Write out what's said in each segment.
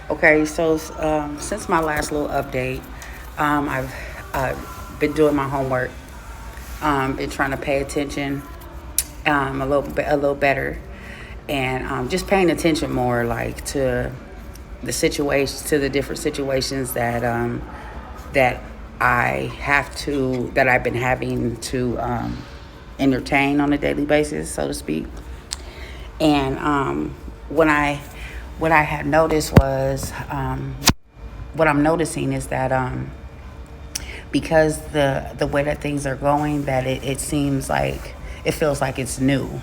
Okay, so since my last little update, I've been doing my homework, been trying to pay attention a little better, and just paying attention more, like to the situations, to the different situations that that I've been having to entertain on a daily basis, so to speak. And when I what I had noticed was what I'm noticing is that because the way that things are going, that it seems like it feels like it's new.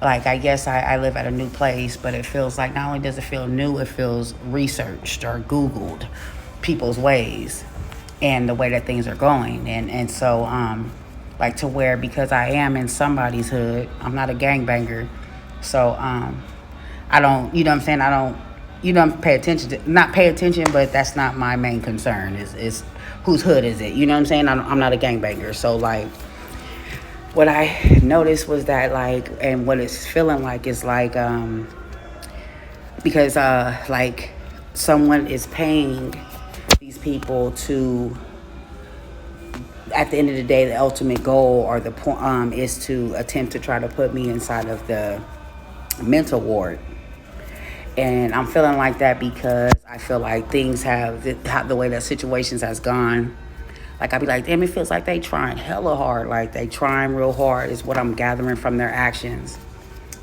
Like, I guess I live at a new place, but it feels like not only does it feel new, it feels researched or Googled people's ways and the way that things are going. And so like, to where, because I am in somebody's hood, I'm not a gangbanger. So I don't, you know what I'm saying? I don't, pay attention to, not pay attention, but that's not my main concern is whose hood is it? You know what I'm saying? I'm not a gangbanger. So, like, what I noticed was that, like, and what it's feeling like is like, because, like, someone is paying these people to, at the end of the day, the ultimate goal or the point is to attempt to try to put me inside of the mental ward. And I'm feeling like that because I feel like things have the way that situations has gone. Like, I'd be like, damn, it feels like they trying hella hard. Like, they trying real hard is what I'm gathering from their actions.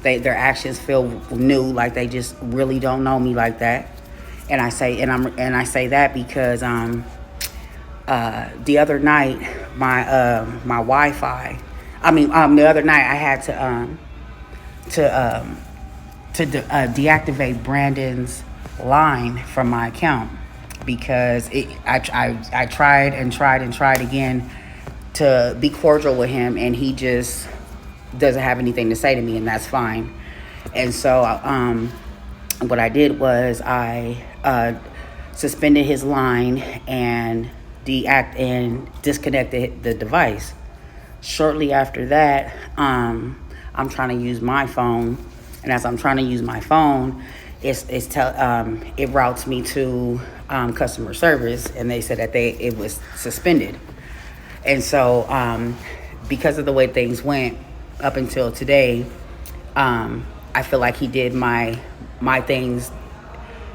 Their actions feel new, like they just really don't know me like that. And I say that because the other night my Wi-Fi. The other night I had to deactivate Brandon's line from my account because I tried and tried and tried again to be cordial with him, and he just doesn't have anything to say to me, and that's fine. And so what I did was I suspended his line and disconnected the device. Shortly after that, I'm trying to use my phone, and as I'm trying to use my phone, it routes me to customer service, and they said that it was suspended. And so because of the way things went up until today, I feel like he did my things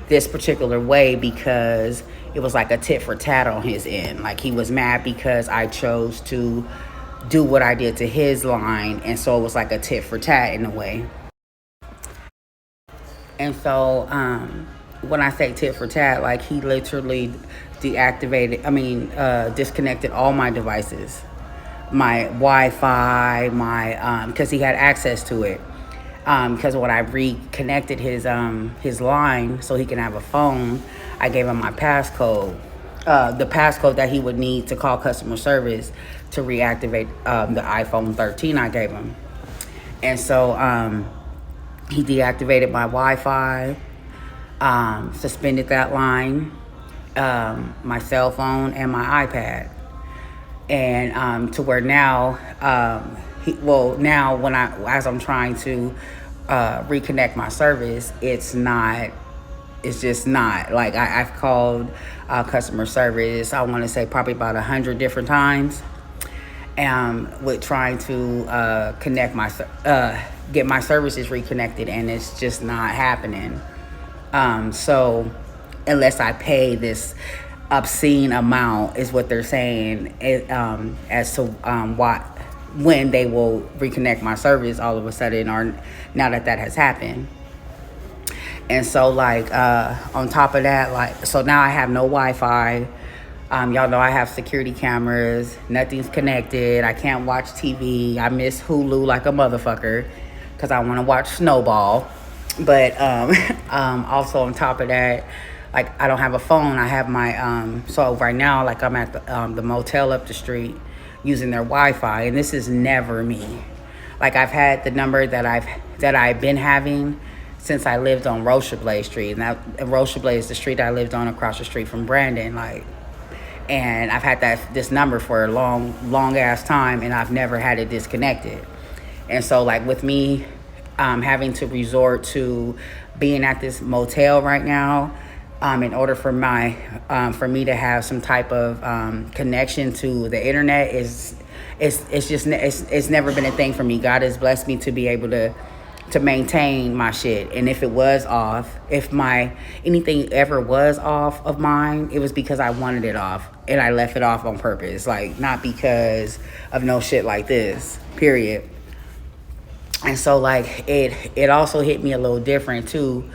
this particular way because it was like a tit for tat on his end. Like, he was mad because I chose to do what I did to his line, and so it was like a tit for tat in a way. And so when I say tit for tat, like, he literally disconnected all my devices, my Wi-Fi, because he had access to it. Because when I reconnected his line so he can have a phone, I gave him my passcode, the passcode that he would need to call customer service to reactivate the iPhone 13 I gave him. And so he deactivated my Wi-Fi, suspended that line, my cell phone, and my iPad. And to where now, now as I'm trying to reconnect my service, it's just not. Like, I've called customer service, I want to say probably about 100 different times, with trying to get my services reconnected, and it's just not happening. So unless I pay this obscene amount, is what they're saying, as to when they will reconnect my service all of a sudden, or now that has happened. And so, like, on top of that, like, so now I have no Wi-Fi. Y'all know I have security cameras. Nothing's connected. I can't watch TV. I miss Hulu like a motherfucker because I want to watch Snowball. But also on top of that, like, I don't have a phone. I have my so right now, like, I'm at the motel up the street using their Wi-Fi, and this is never me. Like, I've had the number that I've been having since I lived on Rocheblay Street, and Rocheblay is the street I lived on across the street from Brandon. Like, and I've had this number for a long ass time, and I've never had it disconnected. And so, like, with me having to resort to being at this motel right now, in order for for me to have some type of connection to the internet is it's never been a thing for me. God has blessed me to be able to maintain my shit. And if it was off, if my anything ever was off of mine, it was because I wanted it off and I left it off on purpose. Like, not because of no shit like this, period. And so like it also hit me a little different too,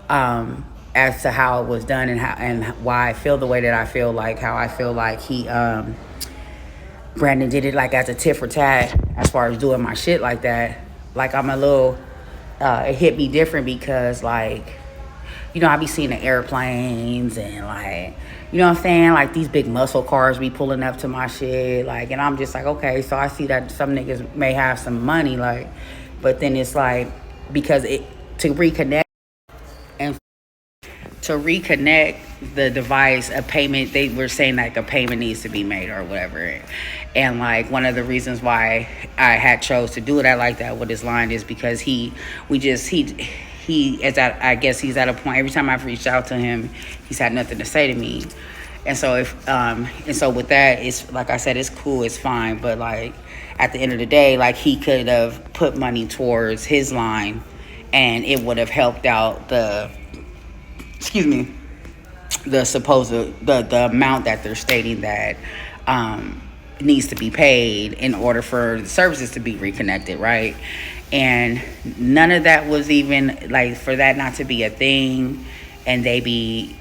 as to how it was done and why I feel the way that I feel, like how I feel like Brandon did it like as a tit for tat as far as doing my shit like that. Like, I'm a little it hit me different because, like, you know, I be seeing the airplanes and, like, you know what I'm saying, like these big muscle cars be pulling up to my shit, like, and I'm just like, okay, so I see that some niggas may have some money, like, but then it's like, because to reconnect and to reconnect the device, a payment, they were saying like a payment needs to be made or whatever. And like, one of the reasons why I had chose to do it like that with his line is because he is at, I guess he's at a point, every time I've reached out to him, he's had nothing to say to me. And so and so with that, it's like I said, it's cool, it's fine, but like at the end of the day, like, he could have put money towards his line and it would have helped out the amount that they're stating that needs to be paid in order for the services to be reconnected, right? And none of that was even, like, for that not to be a thing, and they be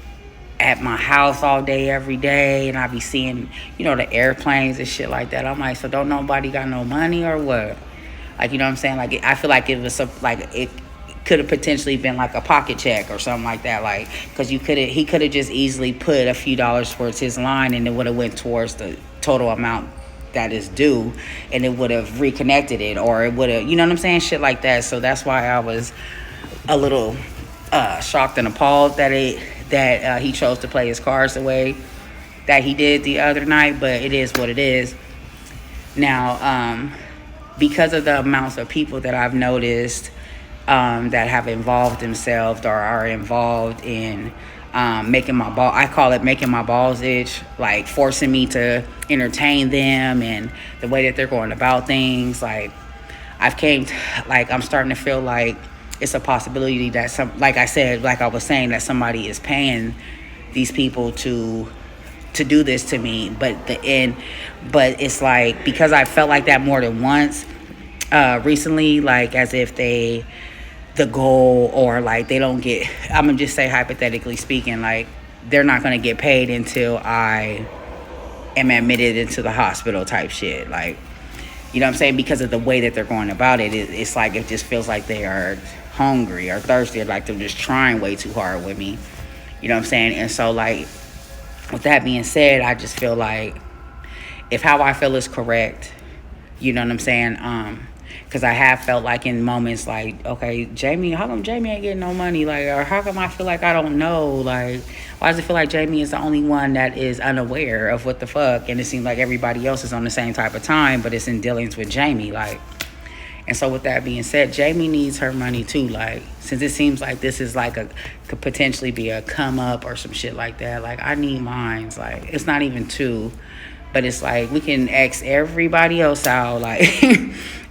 at my house all day, every day, and I be seeing, you know, the airplanes and shit like that. I'm like, so don't nobody got no money or what? Like, you know what I'm saying? Like, I feel like it was it could have potentially been like a pocket check or something like that, like, because he could have just easily put a few dollars towards his line and it would have went towards the total amount that is due, and it would have reconnected it, or it would have, you know what I'm saying, shit like that. So that's why I was a little shocked and appalled that he chose to play his cards the way that he did the other night, but it is what it is. Now, because of the amounts of people that I've noticed that have involved themselves or are involved in I call it making my balls itch, like forcing me to entertain them, and the way that they're going about things, like, I'm starting to feel like it's a possibility that like I was saying, that somebody is paying these people to do this to me, but it's like, because I felt like that more than once recently, like, as if the goal, or like they don't get, I'm gonna just say, hypothetically speaking, like, they're not gonna get paid until I am admitted into the hospital type shit, like, you know what I'm saying, because of the way that they're going about it. It's like, it just feels like they are hungry or thirsty, or like they're just trying way too hard with me, you know what I'm saying. And so, like, with that being said, I just feel like if how I feel is correct, you know what I'm saying, because I have felt like in moments like, okay, Jamie, how come Jamie ain't getting no money? Like, or how come I feel like I don't know? Like, why does it feel like Jamie is the only one that is unaware of what the fuck? And it seems like everybody else is on the same type of time, but it's in dealings with Jamie. Like, and so with that being said, Jamie needs her money too. Like, since it seems like this is like could potentially be a come up or some shit like that. Like, I need mines. Like, it's not even two. But it's like, we can X everybody else out, like,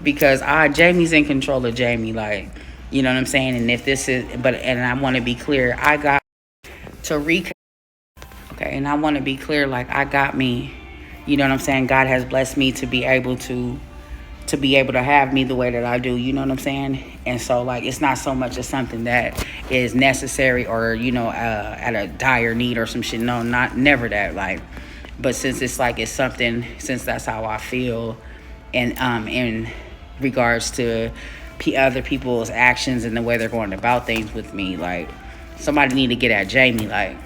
because Jamie's in control of Jamie, like, you know what I'm saying? And if this is, and I want to be clear, I got to okay, and I want to be clear, like, I got me, you know what I'm saying? God has blessed me to be able to have me the way that I do, you know what I'm saying? And so, like, it's not so much as something that is necessary or, you know, at a dire need or some shit. No, never that, like. But since it's like, it's something, since that's how I feel, and in regards to other people's actions and the way they're going about things with me, like, somebody need to get at Jamie, like,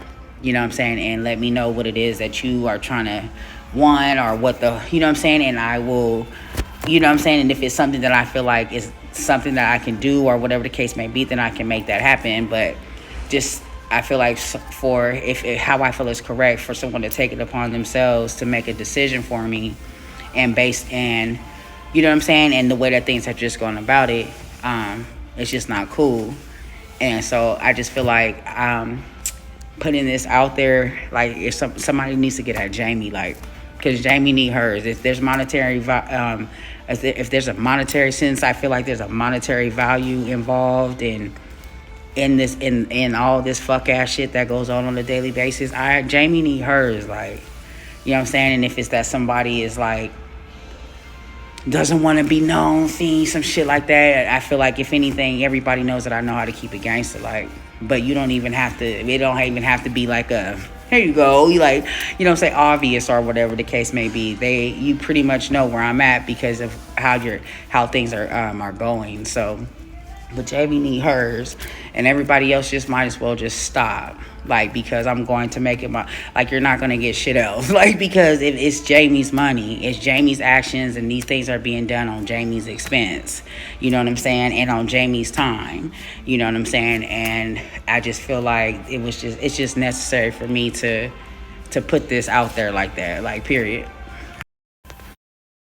you know what I'm saying, and let me know what it is that you are trying to want, or what you know what I'm saying, and I will, you know what I'm saying, and if it's something that I feel like is something that I can do, or whatever the case may be, then I can make that happen. But just, I feel like how I feel is correct, for someone to take it upon themselves to make a decision for me, and you know what I'm saying, and the way that things have just gone about it, it's just not cool. And so I just feel like putting this out there, like if somebody needs to get at Jamie, like, because Jamie need hers. If there's if there's a monetary sense, I feel like there's a monetary value involved in all this fuck ass shit that goes on a daily basis. Jamie need hers, like, you know what I'm saying? And if it's that somebody is like doesn't want to be known, some shit like that, I feel like if anything, everybody knows that I know how to keep it gangster, like. But you don't even have to. It don't even have to be like a here you go. You like, you know, say obvious or whatever the case may be. You pretty much know where I'm at because of how things are going. So, but Jamie need hers, and everybody else just might as well just stop. Like, because I'm going to make it like, you're not going to get shit else. Like, because if it's Jamie's money, it's Jamie's actions, and these things are being done on Jamie's expense. You know what I'm saying? And on Jamie's time. You know what I'm saying? And I just feel like it's just necessary for me to put this out there like that. Like, period.